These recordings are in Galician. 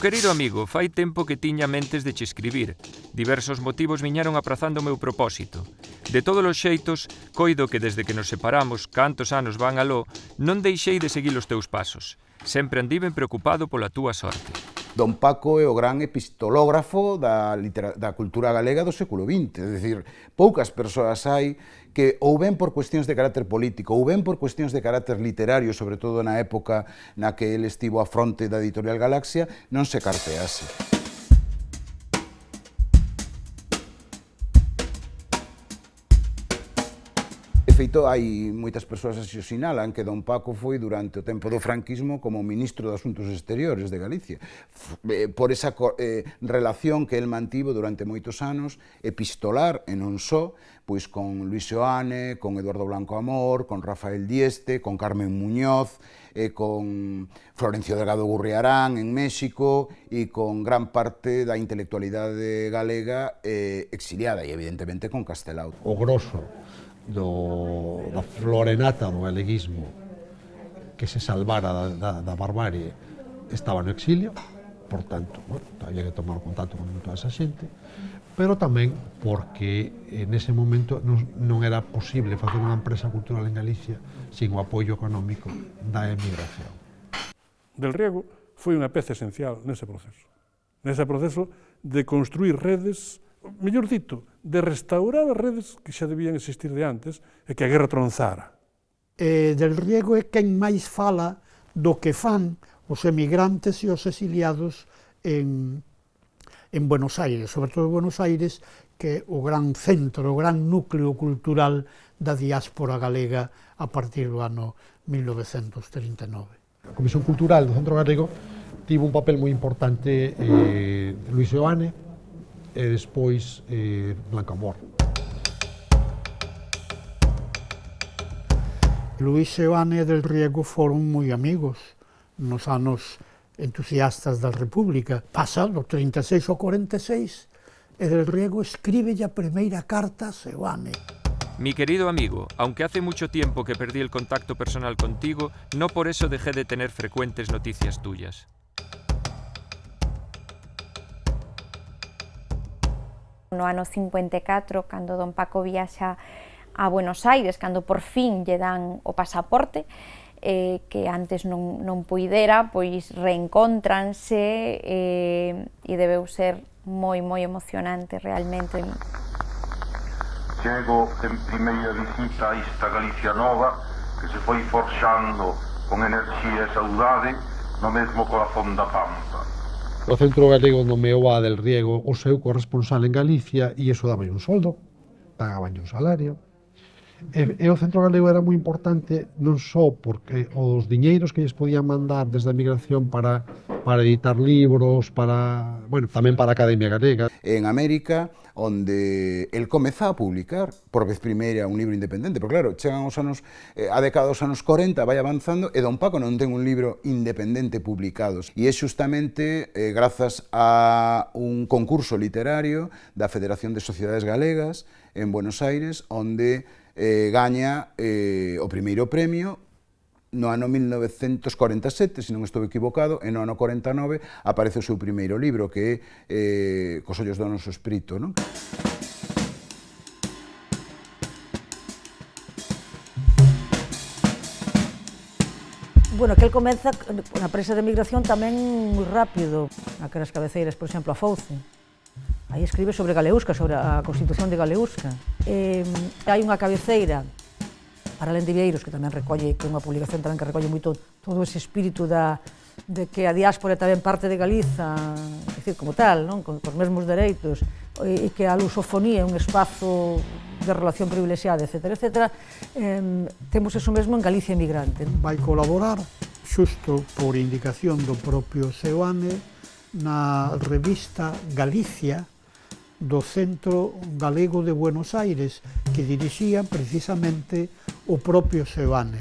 querido amigo, fai tempo que tiña mentes de che escribir. Diversos motivos viñaron aprazando o meu propósito. De todos os xeitos, coido que desde que nos separamos, cantos anos van aló, non deixei de seguir os teus pasos. Sempre andiven preocupado pola túa sorte. Don Paco é o gran epistológrafo da cultura galega do século XX, é dicir, poucas persoas hai que ou ben por cuestións de carácter político ou ben por cuestións de carácter literario, sobre todo na época na que ele estivo á fronte da Editorial Galaxia, non se cartease. De feito, hai moitas persoas así o sinalan que Don Paco foi durante o tempo do franquismo como ministro de Asuntos Exteriores de Galicia, por esa relación que el mantivo durante moitos anos, epistolar e non só, pois con Luis Seoane, con Eduardo Blanco Amor, con Rafael Dieste, con Carmen Muñoz, con Florencio Delgado Gurriarán en México e con gran parte da intelectualidade galega exiliada e evidentemente con Castelao. O grosso da florenata do galeguismo que se salvara da barbarie estaba no exilio, por tanto, había que tomar contacto con toda esa xente, pero tamén porque nese momento non era posible facer unha empresa cultural en Galicia sin o apoio económico da emigración. Del Riego foi unha peza esencial nese proceso de construir redes, mellor dito, de restaurar as redes que xa debían existir de antes e que a guerra tronzara. Del Riego é quen máis fala do que fan os emigrantes e os exiliados en Buenos Aires, sobre todo Buenos Aires, que é o gran centro, o gran núcleo cultural da diáspora galega a partir do ano 1939. A Comisión Cultural do Centro Galego tivo un papel moi importante Luis Seoane e despois Blanco Amor. Luis Seoane e Del Riego foron moi amigos nos anos entusiastas da República. Pasa do 36 ao 46 e Del Riego escribe a primeira carta a Seoane. Mi querido amigo, aunque hace mucho tiempo que perdí el contacto personal contigo, no por eso dejé de tener frecuentes noticias tuyas. No ano 54, cando don Paco viaxa a Buenos Aires, cando por fin lle dan o pasaporte, que antes non puidera, pois reencontranse e debeu ser moi emocionante realmente. Chego en primeira visita a esta Galicia nova que se foi forxando con enerxía e saudade no mesmo corazón da Pampa. O Centro Galego nomeou a Del Riego o seu corresponsal en Galicia e iso daba un soldo, pagaban un salario. E o Centro Galego era moi importante non só porque os diñeiros que lles podían mandar desde a emigración para editar libros, tamén para a Academia Galega. En América, onde el comeza a publicar por vez primeira un libro independente, porque claro, chegan os anos, a década dos anos 40, vai avanzando, e Don Paco non ten un libro independente publicado. E é xustamente grazas a un concurso literario da Federación de Sociedades Galegas en Buenos Aires, onde gaña o primeiro premio no ano 1947, se non estou equivocado, e no ano 49 aparece o seu primeiro libro, que é Cos ollos do noso espírito, non? Bueno, que el comeza na prensa de emigración tamén moi rápido, naquelas cabeceiras, por exemplo, a Fouce. Aí escribe sobre Galeusca, sobre a Constitución de Galeusca. Hai unha cabeceira para Lendivieiros, que tamén recolle, que é unha publicación tamén que recolle moito todo ese espírito de que a diáspora é tamén parte de Galiza, é dicir, como tal, non? Con os mesmos dereitos, e que a lusofonía é un espazo de relación privilexiada, etc. Temos eso mesmo en Galicia Emigrante. Vai colaborar, xusto por indicación do propio Seoane, na revista Galicia, do Centro Galego de Buenos Aires, que dirixía precisamente o propio Seoane.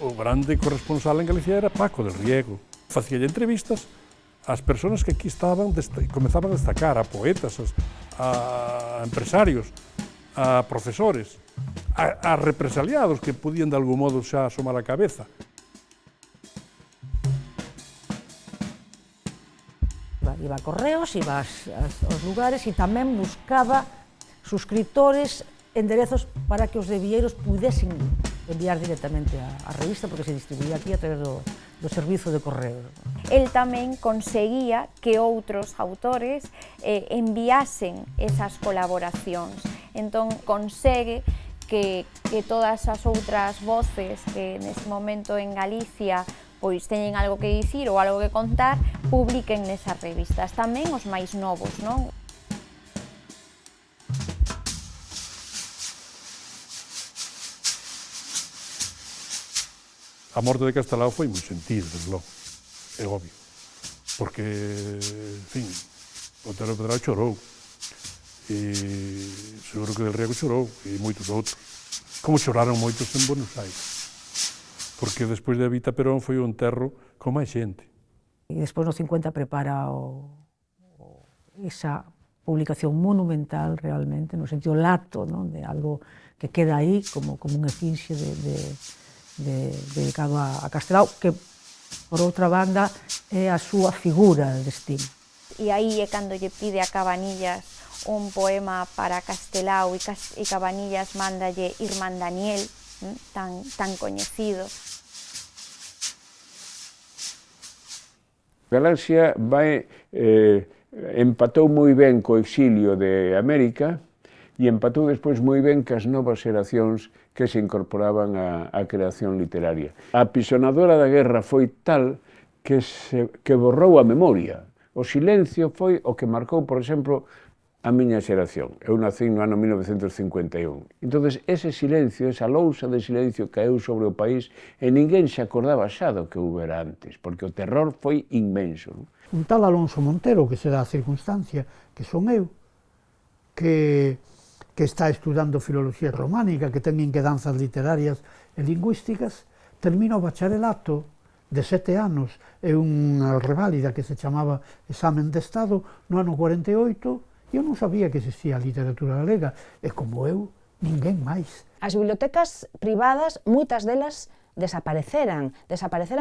O grande corresponsal en Galicia era Paco Del Riego. Facía entrevistas ás persoas que aquí estaban, comezaban a destacar, a poetas, a empresarios, a profesores, a represaliados que podían de algún modo xa asomar a cabeza. Iba a correos, iba aos lugares e tamén buscaba suscriptores, enderezos para que os devieiros pudesen enviar directamente á revista, porque se distribuía aquí a través do servizo de correos. El tamén conseguía que outros autores enviasen esas colaboracións. Entón, consegue que todas as outras voces que nese momento en Galicia pois teñen algo que dicir ou algo que contar, publiquen nesas revistas, tamén os máis novos, non? A morte de Castelao foi moi sentido, desde logo, é obvio, porque, en fin, Otero Pedrao chorou, e seguro que Del Riego chorou, e moitos outros, como choraron moitos en Buenos Aires. Porque despois de Evita Perón foi un enterro con máis xente. E despois no 50 prepara esa publicación monumental realmente, no sentido lato, non? De algo que queda aí como un efinxe dedicado a Castelao, que por outra banda é a súa figura de destino. E aí é cando lle pide a Cabanillas un poema para Castelao e Cabanillas mándalle Irmán Daniel, tan coñecido. Galaxia empatou moi ben co exilio de América e empatou despois moi ben cas novas xeracións que se incorporaban á creación literaria. A apisonadora da guerra foi tal que borrou a memoria. O silencio foi o que marcou, por exemplo, a miña xeración. Eu nací no ano 1951. Entón, ese silencio, esa lousa de silencio caeu sobre o país e ninguén se acordaba xa do que houbera antes, porque o terror foi inmenso. Un tal Alonso Montero, que se dá a circunstancia, que son eu, que está estudando filoloxía románica, que ten inquedanzas literarias e lingüísticas, termina o bacharelato de 7 anos e unha reválida que se chamaba Examen de Estado no ano 48. Eu non sabía que existía a literatura galega, e como eu, ninguén máis. As bibliotecas privadas, moitas delas desapareceran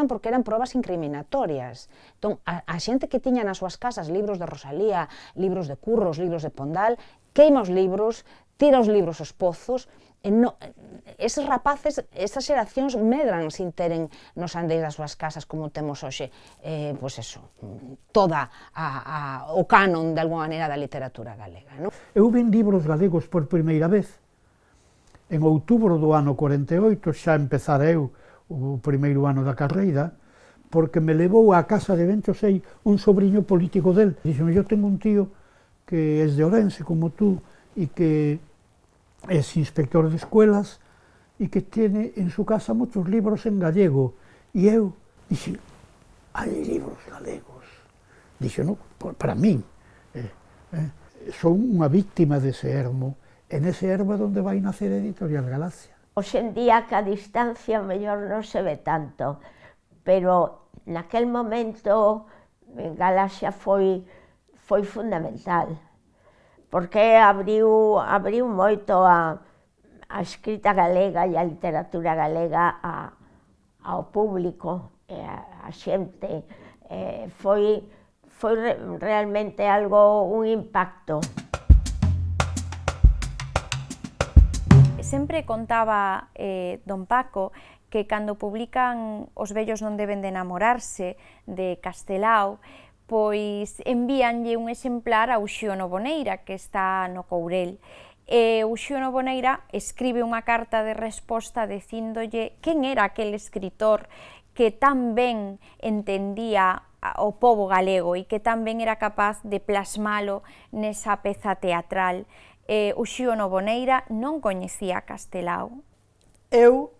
porque eran probas incriminatorias. Entón, a xente que tiña nas súas casas libros de Rosalía, libros de Curros, libros de Pondal, queima os libros, tira os libros aos pozos, eses rapaces, esas xeracións medran sin teren nos andeis das súas casas como temos hoxe, pois eso, toda o canon de alguma maneira da literatura galega. Eu vin libros galegos por primeira vez. En outubro do ano 48 xa empezara eu o primeiro ano da carreira, porque me levou á casa de Benchosei un sobrinho político del. Dixeme, eu tengo un tío que é de Ourense como tú e que es inspector de escuelas e que tiene en su casa muchos libros en gallego. E eu dixen, hai libros galegos. Dixen, no, para min, son unha víctima dese ermo, e nese ermo é onde vai nacer Editorial Galaxia. Hoxe en día que a distancia mellor non se ve tanto, pero naquel momento Galaxia foi fundamental, porque abriu moito a escrita galega e a literatura galega ao público, a xente. Foi realmente un impacto. Sempre contaba don Paco que cando publican Os vellos non deben de enamorarse de Castelao, pois envíanlle un exemplar a Uxíono Boneira, que está no Courel. E Uxíono Boneira escribe unha carta de resposta dicíndolle quen era aquel escritor que tan ben entendía o pobo galego e que tan ben era capaz de plasmalo nesa peza teatral. Uxíono Boneira non coñecía Castelao. Eu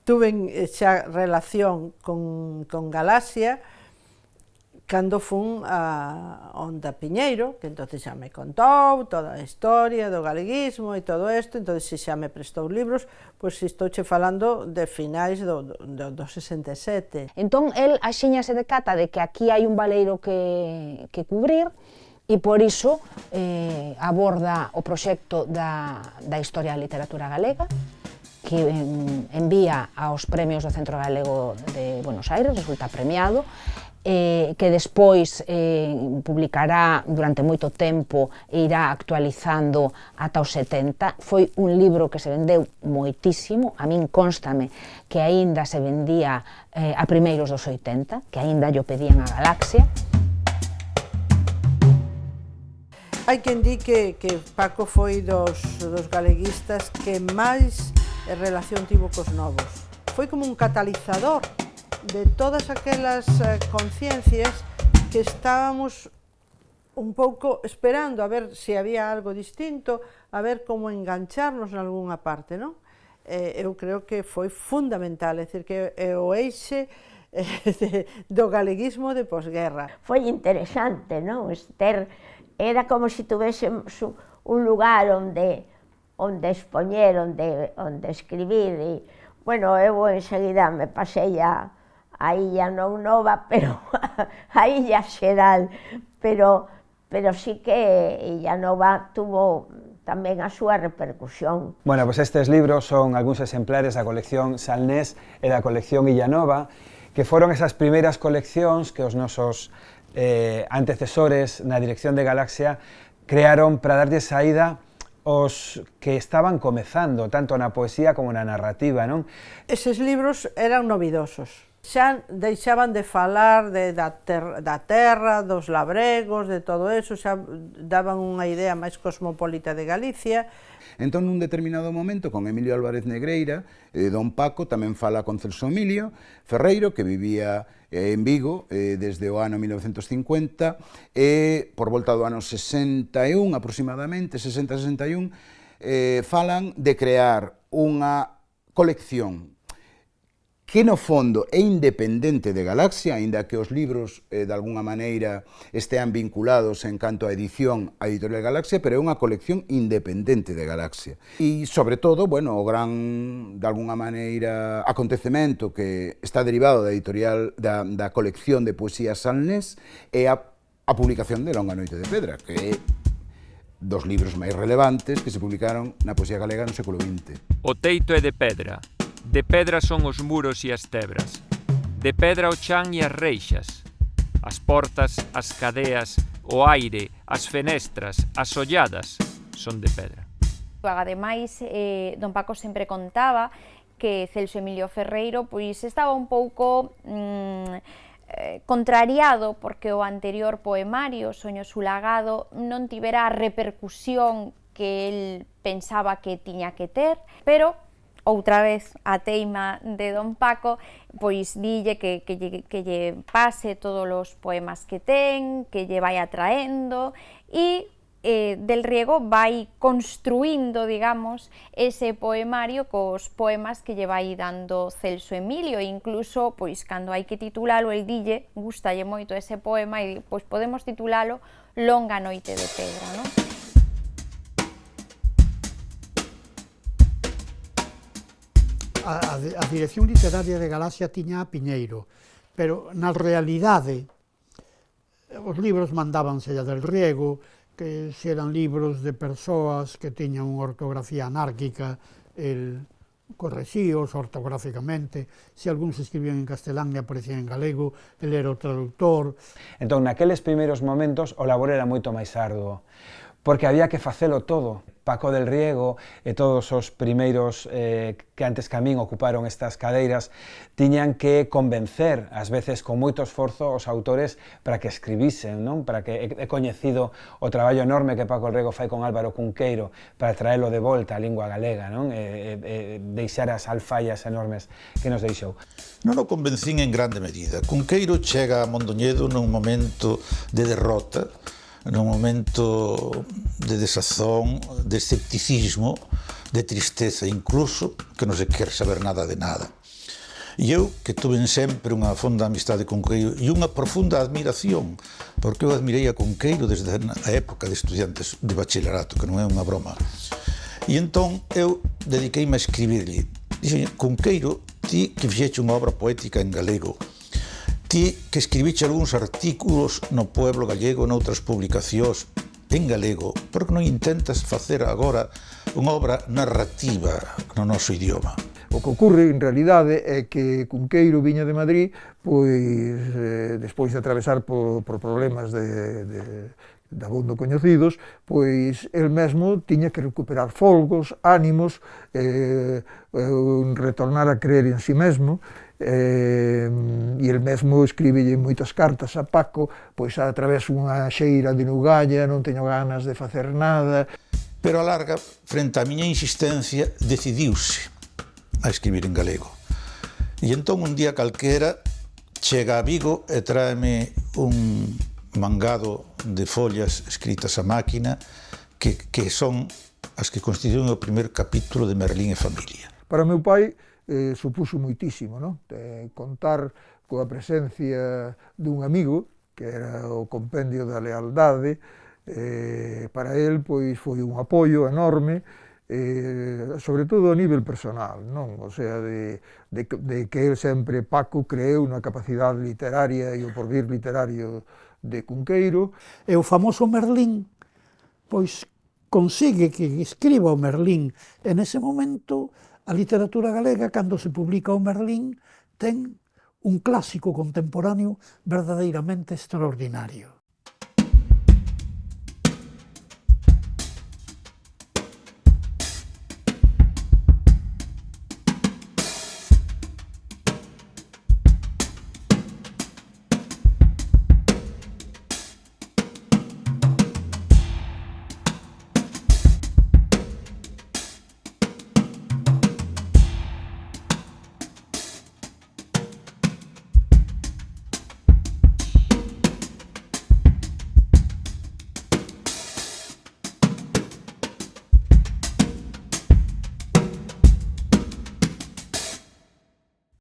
tuve xa relación con Galaxia cando fun a Onda Piñeiro, que entonces xa me contou toda a historia do galeguismo e todo isto, entonces xa me prestou libros, pois estouche falando de finais do 67. Entón, el axiñase de cata de que aquí hai un baleiro que cubrir, e por iso aborda o proxecto da Historia da Literatura Galega, que envía aos premios do Centro Galego de Buenos Aires, resulta premiado, que despois publicará durante moito tempo e irá actualizando ata os 70. Foi un libro que se vendeu moitísimo, a min constame que aínda se vendía a primeiros dos 80, que aínda llo pedían a Galaxia. Hai quen di que Paco foi dos galeguistas que máis relación tivo cos novos. Foi como un catalizador de todas aquelas conciencias que estábamos un pouco esperando a ver se había algo distinto, a ver como engancharnos en algunha parte, non? Eu creo que foi fundamental, é dicir, que é o eixe do galeguismo de posguerra. Foi interesante, non? Era como se tuvésemos un lugar onde expoñer, onde escribir, e, bueno, eu enseguida me pasei a Illa non nova, pero a Illa xeral, pero sí que Illa Nova tuvo tamén a súa repercusión. Bueno, pues estes libros son algúns exemplares da colección Salnés e da colección Illa Nova, que foron esas primeiras coleccións que os nosos antecesores na dirección de Galaxia crearon para darlle saída os que estaban comezando, tanto na poesía como na narrativa, non? Eses libros eran novidosos. Xa deixaban de falar da terra, dos labregos, de todo eso, xa daban unha idea máis cosmopolita de Galicia. Entón, nun determinado momento, con Emilio Álvarez Negreira, don Paco tamén fala con Celso Emilio Ferreiro, que vivía en Vigo desde o ano 1950, e por volta do ano 61, aproximadamente, 60-61, falan de crear unha colección que no fondo é independente de Galaxia, aínda que os libros de alguna maneira estean vinculados en canto a edición a Editorial Galaxia, pero é unha colección independente de Galaxia. E, sobre todo, bueno, o gran, de alguna maneira, acontecemento que está derivado da editorial da colección de poesía Salnés é a publicación de Longa Noite de Pedra, que é dos libros máis relevantes que se publicaron na poesía galega no século XX. O teito é de pedra. De pedra son os muros e as tebras, de pedra o chan e as reixas, as portas, as cadeas, o aire, as fenestras, as olladas son de pedra. Ademais, don Paco sempre contaba que Celso Emilio Ferreiro pois estaba un pouco contrariado porque o anterior poemario, Soño Sulagado, non tivera a repercusión que el pensaba que tiña que ter, pero outra vez a teima de don Paco, pois dille que lle pase todos os poemas que ten, que lle vai atraendo, e Del Riego vai construindo, digamos, ese poemario cos poemas que lle vai dando Celso Emilio, e incluso, pois, cando hai que titulalo, el dille, gustalle moito ese poema, e pois podemos titulalo Longa Noite de Pedra, non? A dirección literaria de Galaxia tiña a Piñeiro, pero na realidade os libros mandábanse a Del Riego, que se eran libros de persoas que tiñan unha ortografía anárquica, el correxíos ortográficamente, se algúns escribían en castelán e aparecían en galego, el era o traductor. Entón, naqueles primeiros momentos, o labor era moito máis arduo, porque había que facelo todo. Paco del Riego e todos os primeiros que antes que a min ocuparon estas cadeiras tiñan que convencer, ás veces con moito esforzo, os autores para que escribisen, non? Para que é coñecido o traballo enorme que Paco del Riego fai con Álvaro Cunqueiro para traelo de volta á lingua galega, non? Deixar as alfallas enormes que nos deixou. Non o convencín en grande medida. Cunqueiro chega a Mondoñedo nun momento de derrota, nun momento de desazón, de escepticismo, de tristeza incluso, que non se quer saber nada de nada. E eu, que tuve sempre unha fonda amistade con Cunqueiro e unha profunda admiración, porque eu admirei a Cunqueiro desde a época de estudiantes de bacharelato, que non é unha broma. E entón eu dediqueime a escribirlle. Dixen, Cunqueiro, ti que fixeche unha obra poética en galego, ti que escribiche algúns artículos no Pueblo Gallego, noutras publicacións en galego, por que non intentas facer agora unha obra narrativa no noso idioma? O que ocorre, en realidade, é que Cunqueiro viña de Madrid, pois, despois de atravesar por problemas dabondo coñecidos, pois el mesmo tiña que recuperar folgos, ánimos, retornar a creer en si mesmo, e el mesmo escríbelle moitas cartas a Paco, pois a través unha xeira de Nugalla, non teño ganas de facer nada. Pero a larga, frente á miña insistencia, decidiuse a escribir en galego. E entón un día calquera chega a Vigo e tráeme un mangado de follas escritas a máquina que son as que constituen o primeiro capítulo de Merlín e familia. Para o meu pai supuso moitísimo, non? Contar coa presencia dun amigo, que era o compendio da lealdade, para el pois foi un apoio enorme, sobre todo a nivel personal, non? O sea, de que el sempre, Paco, creeu na capacidade literaria e o porvir literario de Cunqueiro. E o famoso Merlín, pois consigue que escriba o Merlín, e nese momento a literatura galega, cando se publica o Merlín, ten un clásico contemporáneo verdadeiramente extraordinario.